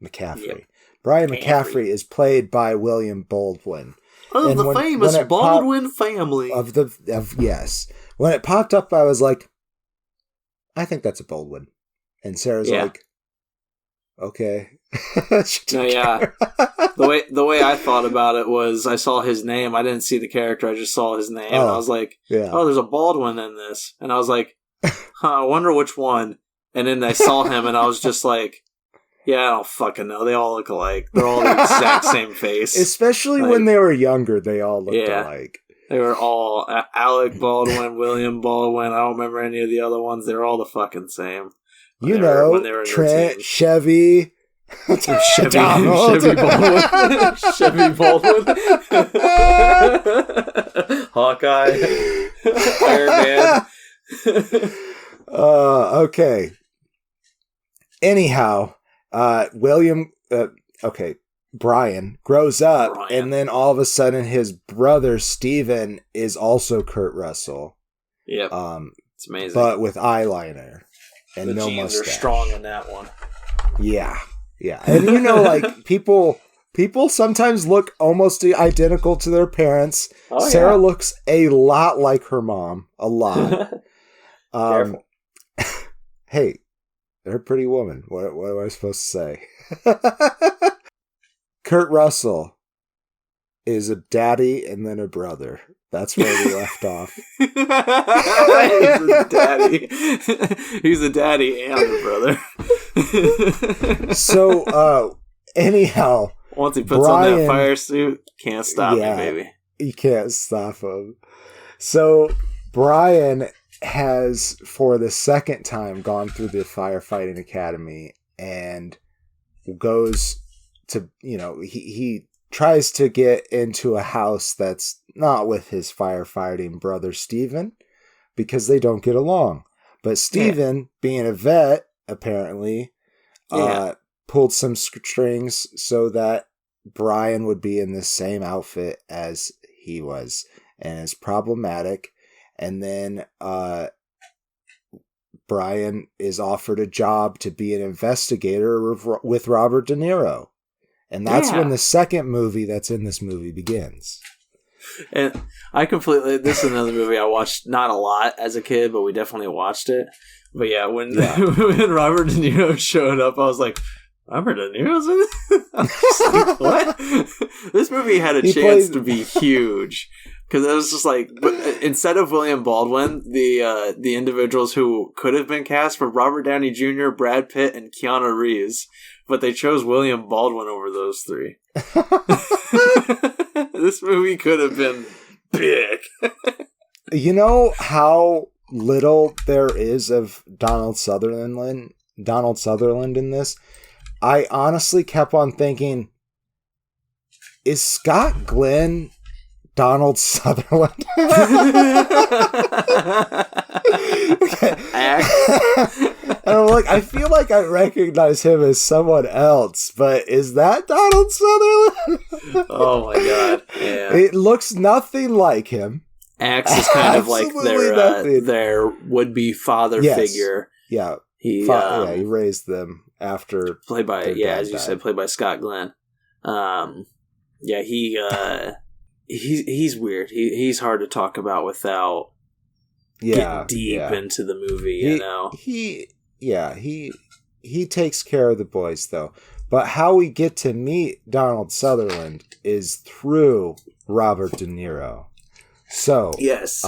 Speaker 2: Yep. Brian McCaffrey is played by William Baldwin.
Speaker 1: Of the famous Baldwin family.
Speaker 2: Yes. When it popped up, I was like, I think that's a Baldwin. And Sarah's like, okay.
Speaker 1: No, yeah. The way I thought about it was I saw his name. I didn't see the character. I just saw his name. And I was like, oh, there's a Baldwin in this. And I was like, I wonder which one. And then I saw him and I was just like, yeah, I don't fucking know. They all look alike. They're all the exact same face.
Speaker 2: Especially when they were younger, they all looked alike.
Speaker 1: They were all Alec Baldwin, William Baldwin. I don't remember any of the other ones. They were all the fucking same.
Speaker 2: Trent, Chevy.
Speaker 1: Chevy Baldwin. Chevy Baldwin. Hawkeye. Iron Man.
Speaker 2: Okay. Anyhow, Brian grows up, and then all of a sudden his brother Steven is also Kurt Russell.
Speaker 1: Yep. It's amazing.
Speaker 2: But with eyeliner and
Speaker 1: the
Speaker 2: no
Speaker 1: genes
Speaker 2: mustache.
Speaker 1: are strong in that one.
Speaker 2: Yeah. Yeah. And you know, like, people sometimes look almost identical to their parents.
Speaker 1: Oh,
Speaker 2: Sarah looks a lot like her mom. A lot.
Speaker 1: Careful.
Speaker 2: Hey, they're a pretty woman. What am I supposed to say? Kurt Russell is a daddy and then a brother. That's where we left off.
Speaker 1: He's a daddy. He's a daddy and a brother.
Speaker 2: So, anyhow.
Speaker 1: Once he puts on that fire suit, can't stop me, baby.
Speaker 2: You can't stop him. So, Brian has, for the second time, gone through the firefighting academy and goes to, he tries to get into a house that's not with his firefighting brother Steven because they don't get along. But Steven, being a vet, apparently, pulled some strings so that Brian would be in the same outfit as he was. And it's problematic. And then Brian is offered a job to be an investigator with Robert De Niro. And that's when the second movie that's in this movie begins.
Speaker 1: And this is another movie I watched, not a lot as a kid, but we definitely watched it. But when Robert De Niro showed up, I was like, Robert De Niro's in it? I was just like, what? This movie had a chance to be huge. Because it was just like, instead of William Baldwin, the individuals who could have been cast were Robert Downey Jr., Brad Pitt, and Keanu Reeves. But they chose William Baldwin over those three. This movie could have been big.
Speaker 2: You know how little there is of Donald Sutherland in this? I honestly kept on thinking, is Scott Glenn Donald Sutherland? And I'm like, I feel like I recognize him as someone else, but is that Donald Sutherland?
Speaker 1: Oh my god! Yeah,
Speaker 2: it looks nothing like him.
Speaker 1: Axe is kind of like their would-be father figure.
Speaker 2: Yeah, he raised them after
Speaker 1: played by as you said, played by Scott Glenn. He's weird. He's hard to talk about without getting deep into the movie.
Speaker 2: He takes care of the boys though. But how we get to meet Donald Sutherland is through Robert De Niro. So
Speaker 1: yes,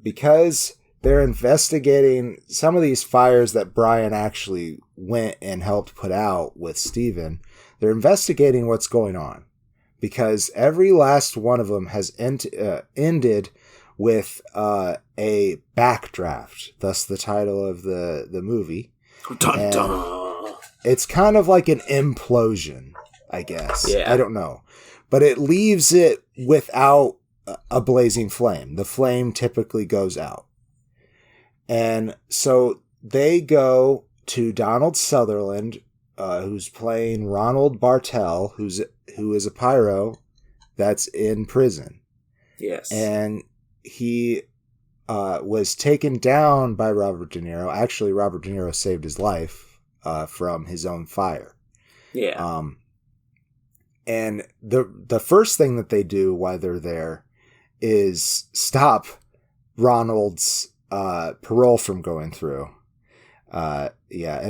Speaker 2: because they're investigating some of these fires that Brian actually went and helped put out with Steven. They're investigating what's going on. Because every last one of them has ended with a backdraft, thus the title of the movie. Dun, dun. It's kind of like an implosion, I guess. Yeah. I don't know. But it leaves it without a blazing flame. The flame typically goes out. And so they go to Donald Sutherland, who's playing Ronald Bartel, who is a pyro that's in prison.
Speaker 1: Yes.
Speaker 2: And he was taken down by Robert De Niro. Actually, Robert De Niro saved his life from his own fire.
Speaker 1: Yeah.
Speaker 2: And the first thing that they do while they're there is stop Ronald's parole from going through. In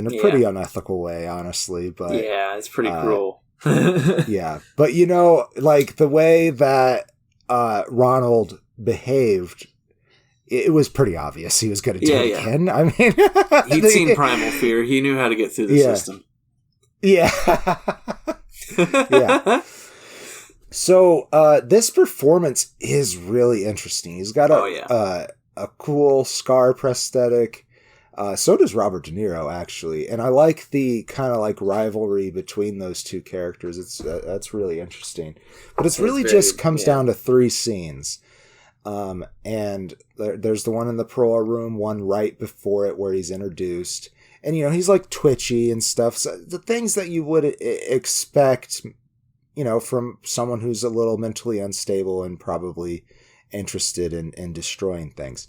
Speaker 2: a pretty unethical way, honestly. But
Speaker 1: yeah, it's pretty cruel.
Speaker 2: Yeah, but like the way that Ronald behaved, it was pretty obvious he was going to do it again. I mean,
Speaker 1: he'd seen Primal Fear. He knew how to get through the system.
Speaker 2: Yeah. Yeah. So this performance is really interesting. He's got a cool scar prosthetic. So does Robert De Niro, actually, and I like the kind of like rivalry between those two characters. That's really interesting, but it's really just comes down to 3 scenes, and there's the one in the parole room, one right before it where he's introduced, and he's like twitchy and stuff. So the things that you would expect, from someone who's a little mentally unstable and probably interested in destroying things.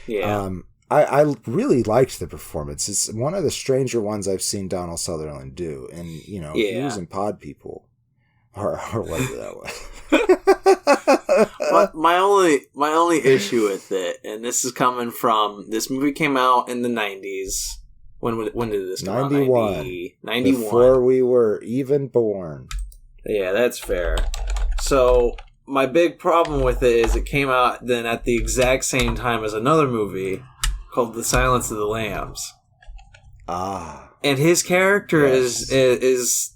Speaker 1: Yeah.
Speaker 2: I really liked the performance. It's one of the stranger ones I've seen Donald Sutherland do. And, he was in Pod People. Or whatever that was.
Speaker 1: my only issue with it, and this is coming from, this movie came out in the 90s. When did this come
Speaker 2: 91.
Speaker 1: out? 91.
Speaker 2: Before we were even born.
Speaker 1: Yeah, that's fair. So, my big problem with it is it came out then at the exact same time as another movie called The Silence of the Lambs. And his character is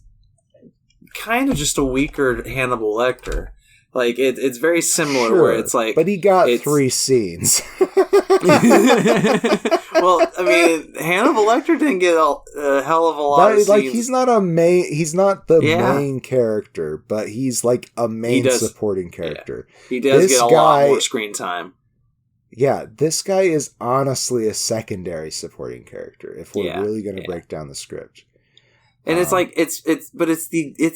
Speaker 1: kind of just a weaker Hannibal Lecter. Like, it's very similar where it's like...
Speaker 2: But he got 3 scenes.
Speaker 1: Well, I mean, Hannibal Lecter didn't get a hell of a lot of scenes.
Speaker 2: Like, he's not the main character, but he's like a main supporting character.
Speaker 1: Yeah. He does get a lot more screen time.
Speaker 2: Yeah, this guy is honestly a secondary supporting character if we're really going to break down the script.
Speaker 1: And it's like it's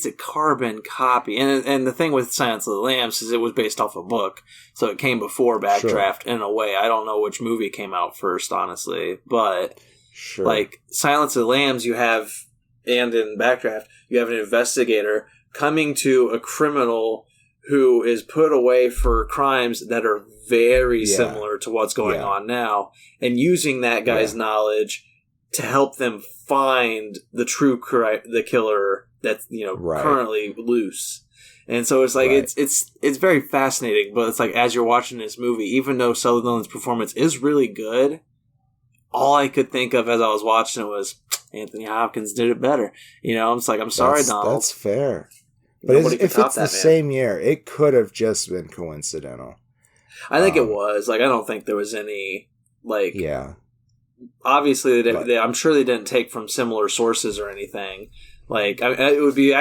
Speaker 1: a carbon copy. And the thing with Silence of the Lambs is it was based off a book, so it came before Backdraft in a way. I don't know which movie came out first, honestly, but like Silence of the Lambs, you have and in Backdraft, you have an investigator coming to a criminal who is put away for crimes that are very similar to what's going on now, and using that guy's knowledge to help them find the true the killer that's currently loose. And so it's like it's very fascinating, but it's like as you're watching this movie, even though Sutherland's performance is really good, all I could think of as I was watching it was Anthony Hopkins did it better. It's like, I'm sorry, Donald.
Speaker 2: That's fair. But if it's the same year, it could have just been coincidental.
Speaker 1: I think it was. Like, I don't think there was any, like... Yeah. Obviously, I'm sure they didn't take from similar sources or anything. Like, it would be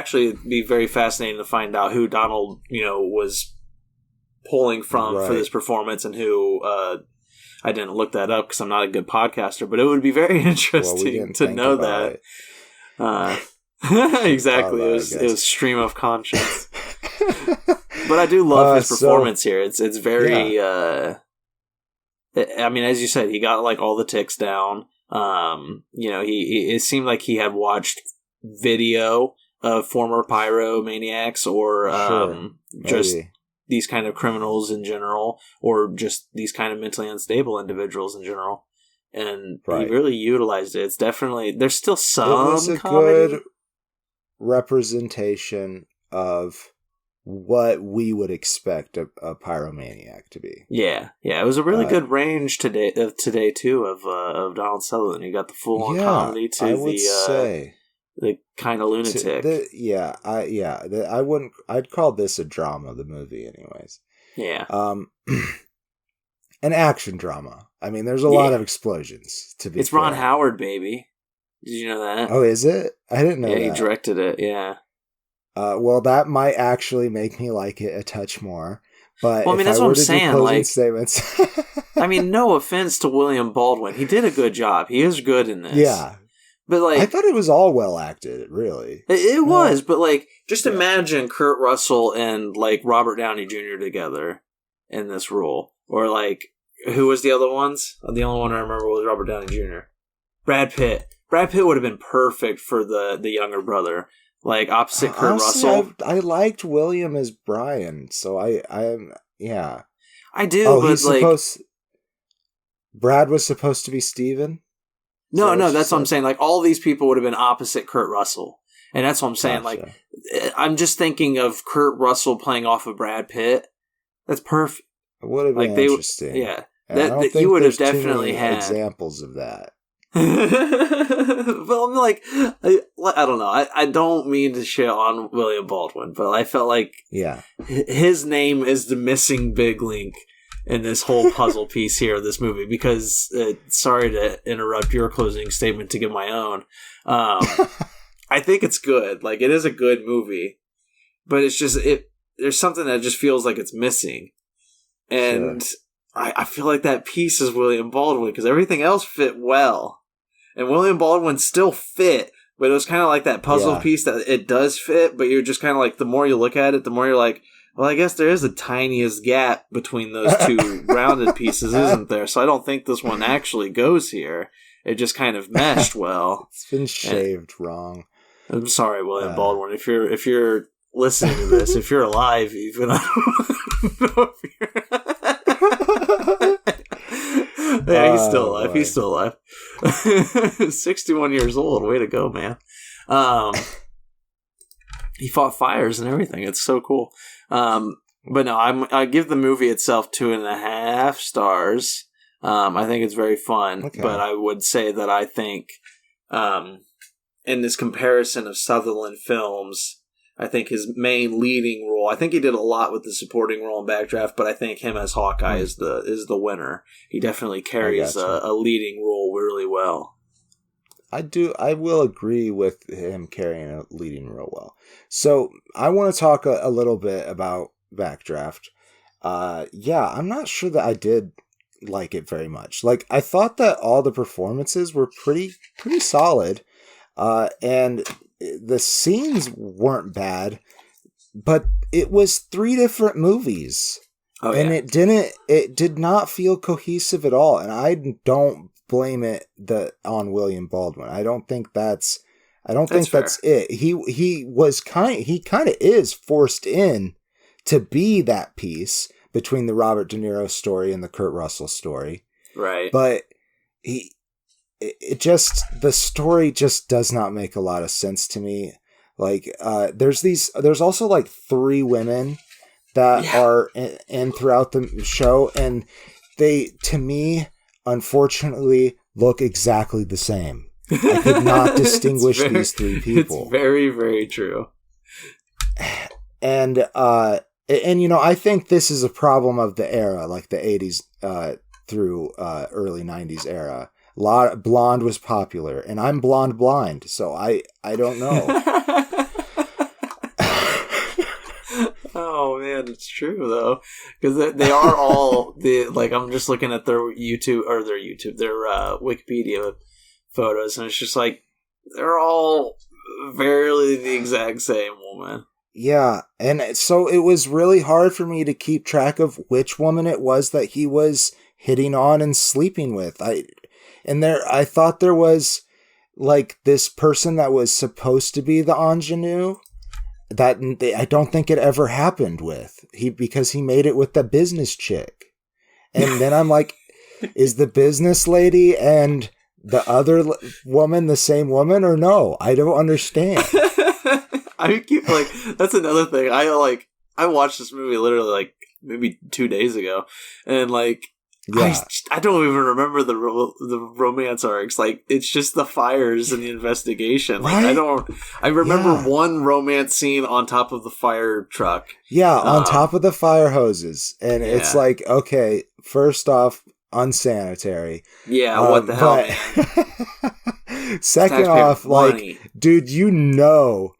Speaker 1: very fascinating to find out who Donald, was pulling from for this performance and who... I didn't look that up because I'm not a good podcaster, but it would be very interesting to know that. Exactly. It was stream of conscience. But I do love his performance here. It's very... I mean, as you said, he got like all the ticks down. It seemed like he had watched video of former pyromaniacs or just these kind of criminals in general, or just these kind of mentally unstable individuals in general. And he really utilized it. It's definitely... There's still some
Speaker 2: It was a good representation of what we would expect a pyromaniac to be.
Speaker 1: Yeah. It was a really good range today too of Donald Sutherland. You got the full on comedy to the kind of lunatic. I'd call this a drama. The movie, anyways. Yeah.
Speaker 2: An action drama. I mean, there's a lot of explosions.
Speaker 1: It's fair. Ron Howard, baby. Did you know that?
Speaker 2: Oh, is it? I didn't know that.
Speaker 1: Yeah, he directed it. Yeah.
Speaker 2: Well, that might actually make me like it a touch more. But
Speaker 1: well, I mean, that's what I'm saying. Like,
Speaker 2: statements.
Speaker 1: I mean, no offense to William Baldwin, he did a good job. He is good in this.
Speaker 2: Yeah,
Speaker 1: but like,
Speaker 2: I thought it was all well acted. Really,
Speaker 1: it was. But like, just imagine Kurt Russell and like Robert Downey Jr. together in this role, or like, who was the other ones? The only one I remember was Robert Downey Jr. Brad Pitt. Brad Pitt would have been perfect for the younger brother. Like, opposite Kurt Russell.
Speaker 2: I liked William as Brian, so I'm
Speaker 1: I do, but like...
Speaker 2: Brad was supposed to be Steven?
Speaker 1: No, that's what I'm saying. Like, all these people would have been opposite Kurt Russell. And that's what I'm saying. Gotcha. Like, I'm just thinking of Kurt Russell playing off of Brad Pitt. That's perfect.
Speaker 2: It would have been interesting.
Speaker 1: Yeah. That you would have definitely had
Speaker 2: examples of that.
Speaker 1: Well, I'm like, I don't know. I don't mean to shit on William Baldwin, but I felt like his name is the missing big link in this whole puzzle piece here of this movie. Because sorry to interrupt your closing statement to give my own. I think it's good. Like, it is a good movie, but it's just there's something that just feels like it's missing, and I feel like that piece is William Baldwin because everything else fit well. And William Baldwin still fit, but it was kind of like that puzzle piece that it does fit, but you're just kind of like, the more you look at it, the more you're like, well, I guess there is the tiniest gap between those two rounded pieces, isn't there? So I don't think this one actually goes here. It just kind of meshed well.
Speaker 2: It's been shaved wrong.
Speaker 1: I'm sorry, William Baldwin. If you're listening to this, if you're alive, even, I don't know if you're... Yeah, he's still alive. He's still alive. 61 years old. Way to go, man. He fought fires and everything. It's so cool. But no, I give the movie itself 2.5 stars. I think it's very fun, but I would say that I think in this comparison of Sutherland films, I think his main leading role, I think he did a lot with the supporting role in Backdraft, but I think him as Hawkeye is the winner. He definitely carries a leading role really well.
Speaker 2: I will agree with him carrying a leading role well. So I want to talk a little bit about Backdraft. I'm not sure that I did like it very much. Like, I thought that all the performances were pretty solid, and the scenes weren't bad, but it was 3 different movies. And it did not feel cohesive at all. And I don't blame it on William Baldwin. I don't think that's I don't think that's it. He kind of is forced in to be that piece between the Robert De Niro story and the Kurt Russell story.
Speaker 1: Right.
Speaker 2: But the story just does not make a lot of sense to me. Like, there's also like 3 women that are in throughout the show, and they, to me, unfortunately, look exactly the same. I could not distinguish these 3 people.
Speaker 1: It's very, very true.
Speaker 2: And I think this is a problem of the era, like the 80s through early 90s era. Blonde was popular, and I'm blonde blind, so I don't know.
Speaker 1: Oh man, it's true though, because they are all I'm just looking at their Wikipedia photos, and it's just like they're all barely the exact same woman.
Speaker 2: Yeah, and so it was really hard for me to keep track of which woman it was that he was hitting on and sleeping with. I thought there was like this person that was supposed to be the ingenue that I don't think it ever happened with, because he made it with the business chick. And then I'm like, is the business lady and the other woman the same woman or no? I don't understand.
Speaker 1: I keep that's another thing. I watched this movie literally maybe 2 days ago, and I don't even remember the romance arcs. It's just the fires and the investigation.
Speaker 2: Right?
Speaker 1: I remember one romance scene on top of the fire truck.
Speaker 2: Yeah, on top of the fire hoses. And it's like, okay, first off, unsanitary.
Speaker 1: Yeah, what the hell, man?
Speaker 2: Second off, dude, you know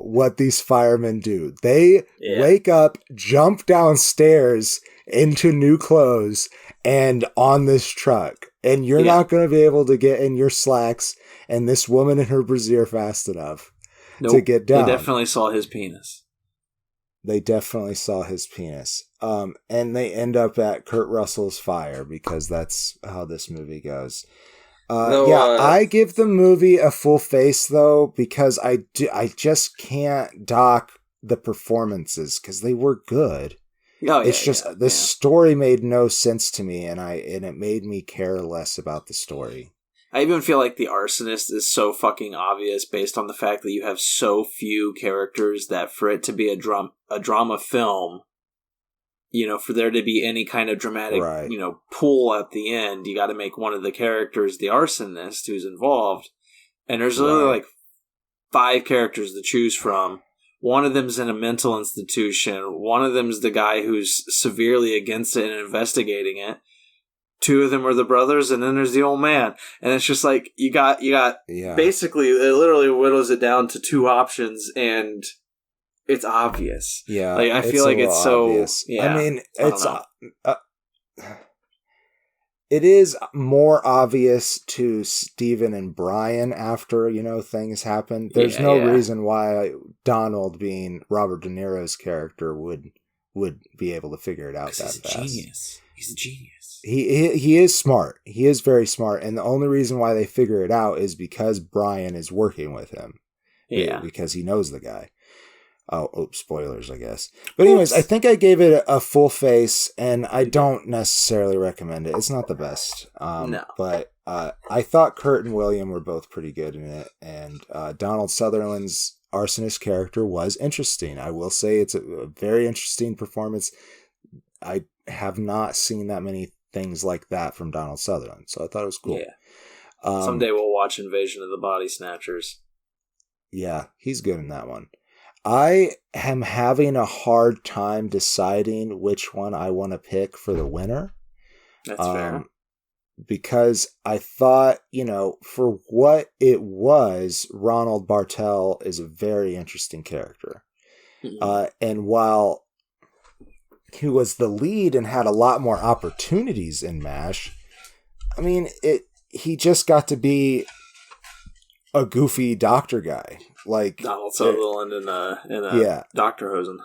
Speaker 2: what these firemen do. They wake up, jump downstairs into new clothes and on this truck, and you're not going to be able to get in your slacks and this woman in her brassiere fast enough to get down.
Speaker 1: They definitely saw his penis.
Speaker 2: And they end up at Kurt Russell's fire, because that's how this movie goes. I give the movie a full face though, because I just can't dock the performances, because they were good. It's just the story made no sense to me, and it made me care less about the story.
Speaker 1: I even feel like the arsonist is so fucking obvious based on the fact that you have so few characters that for it to be a drama film, for there to be any kind of dramatic, pull at the end, you got to make one of the characters the arsonist who's involved. And there's literally 5 characters to choose from. One of them's in a mental institution. One of them's the guy who's severely against it and investigating it. 2 of them are the brothers, and then there's the old man. And it's just you got basically, it literally whittles it down to 2 options, and it's obvious.
Speaker 2: Yeah.
Speaker 1: I feel like it's so
Speaker 2: obvious. Yeah, I mean, it is more obvious to Steven and Brian after, things happen. There's no reason why Donald, being Robert De Niro's character, would be able to figure it out that fast.
Speaker 1: He's a genius.
Speaker 2: He is smart. He is very smart. And the only reason why they figure it out is because Brian is working with him.
Speaker 1: Yeah.
Speaker 2: Because he knows the guy. Oh, spoilers, I guess. But anyways, I think I gave it a full face, and I don't necessarily recommend it. It's not the best.
Speaker 1: No.
Speaker 2: But I thought Kurt and William were both pretty good in it, and Donald Sutherland's arsonist character was interesting. I will say it's a very interesting performance. I have not seen that many things like that from Donald Sutherland, so I thought it was cool.
Speaker 1: Yeah. Someday we'll watch Invasion of the Body Snatchers.
Speaker 2: Yeah, he's good in that one. I am having a hard time deciding which one I want to pick for the winner.
Speaker 1: That's fair.
Speaker 2: Because I thought, for what it was, Ronald Bartel is a very interesting character. Mm-hmm. And while he was the lead and had a lot more opportunities in MASH, I mean, he just got to be a goofy doctor guy. Like
Speaker 1: Donald Sutherland in a Dr. Hosen.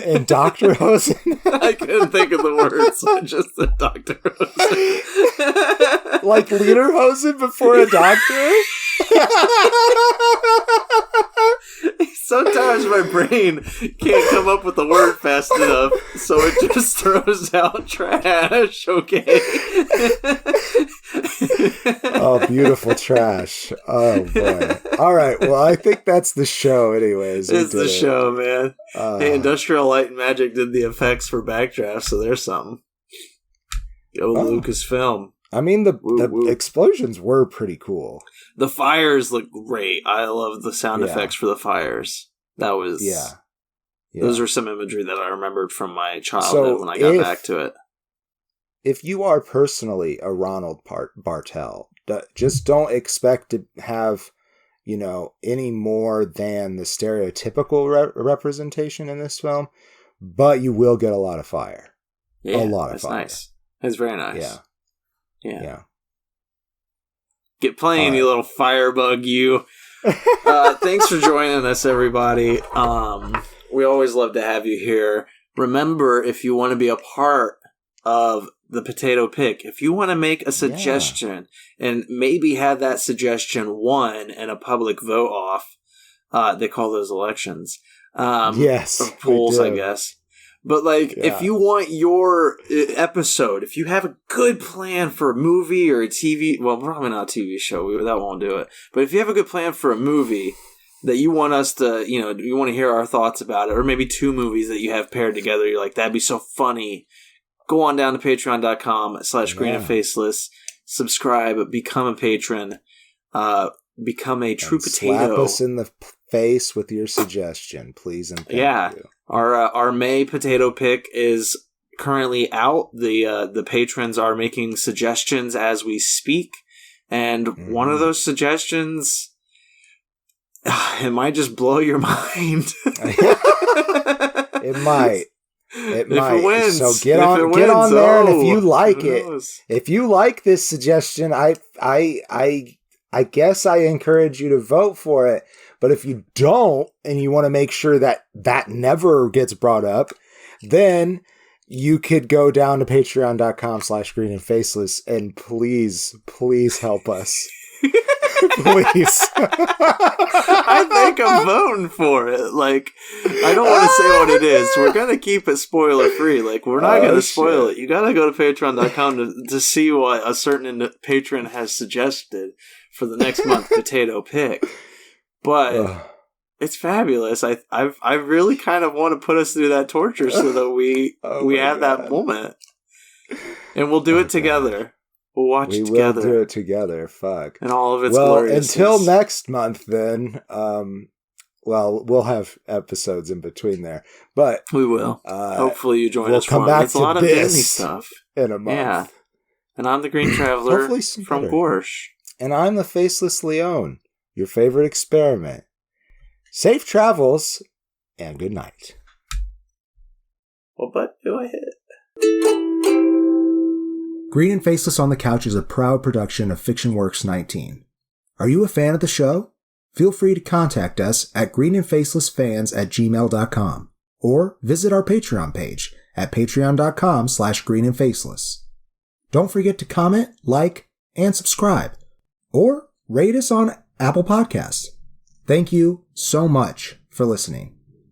Speaker 2: And Dr. Hosen?
Speaker 1: I couldn't think of the words, so I just said Dr. Hosen.
Speaker 2: Like lederhosen before a doctor?
Speaker 1: Sometimes my brain can't come up with the word fast enough, so it just throws out trash, okay?
Speaker 2: Oh, beautiful trash. Oh, boy. All right, well, I think that's the show anyways.
Speaker 1: It's the show, man. Hey, Industrial Light and Magic did the effects for Backdraft, so there's something. Go Lucasfilm.
Speaker 2: I mean, the explosions were pretty cool.
Speaker 1: The fires look great. I love the sound effects for the fires. That was... Yeah. Those are some imagery that I remembered from my childhood when I got back to it.
Speaker 2: If you are personally a Ronald Bartel, just don't expect to have, any more than the stereotypical representation in this film, but you will get a lot of fire.
Speaker 1: Yeah,
Speaker 2: a lot of fire.
Speaker 1: Nice. That's very nice.
Speaker 2: Yeah.
Speaker 1: Get playing, you little firebug, you. Thanks for joining us, everybody. We always love to have you here. Remember, if you want to be a part of the potato pick, if you want to make a suggestion and maybe have that suggestion won and a public vote off, they call those elections.
Speaker 2: Yes.
Speaker 1: Or polls, I guess. But, if you want your episode, if you have a good plan for a movie or a TV... Well, probably not a TV show. That won't do it. But if you have a good plan for a movie that you want us to... you want to hear our thoughts about it, or maybe two movies that you have paired together, you're like, that'd be so funny. Go on down to patreon.com/greenandfaceless. Subscribe. Become a patron. Become a true potato.
Speaker 2: Slap us in the face with your suggestion, please and thank you.
Speaker 1: Our May potato pick is currently out. The patrons are making suggestions as we speak, and one of those suggestions, it might just blow your mind. It might.
Speaker 2: It might. It wins. So get on there, and if you like if you like this suggestion, I guess I encourage you to vote for it. But if you don't, and you want to make sure that never gets brought up, then you could go down to patreon.com/greenandfaceless and please help us. Please.
Speaker 1: I think I'm voting for it. I don't want to say what it is. We're going to keep it spoiler free. We're not going to spoil it. You got to go to patreon.com to see what a certain patron has suggested for the next month potato pick. But it's fabulous. I really kind of want to put us through that torture so that we have that moment. And we'll do it together. We'll watch it together.
Speaker 2: We will do it together. Fuck.
Speaker 1: And all of its gloriousness.
Speaker 2: Until next month, then. We'll have episodes in between there, but
Speaker 1: we will. Hopefully, you join us.
Speaker 2: Come back
Speaker 1: it's a lot of Disney stuff
Speaker 2: in a month.
Speaker 1: Yeah. And I'm the Green Traveler from Gorsh.
Speaker 2: And I'm the Faceless Leon, your favorite experiment. Safe travels and good night.
Speaker 1: What button do I hit?
Speaker 2: Green and Faceless on the Couch is a proud production of FictionWorks 19. Are you a fan of the show? Feel free to contact us at greenandfacelessfans@gmail.com or visit our Patreon page at patreon.com/greenandfaceless. Don't forget to comment, like, and subscribe, or rate us on Apple Podcasts. Thank you so much for listening.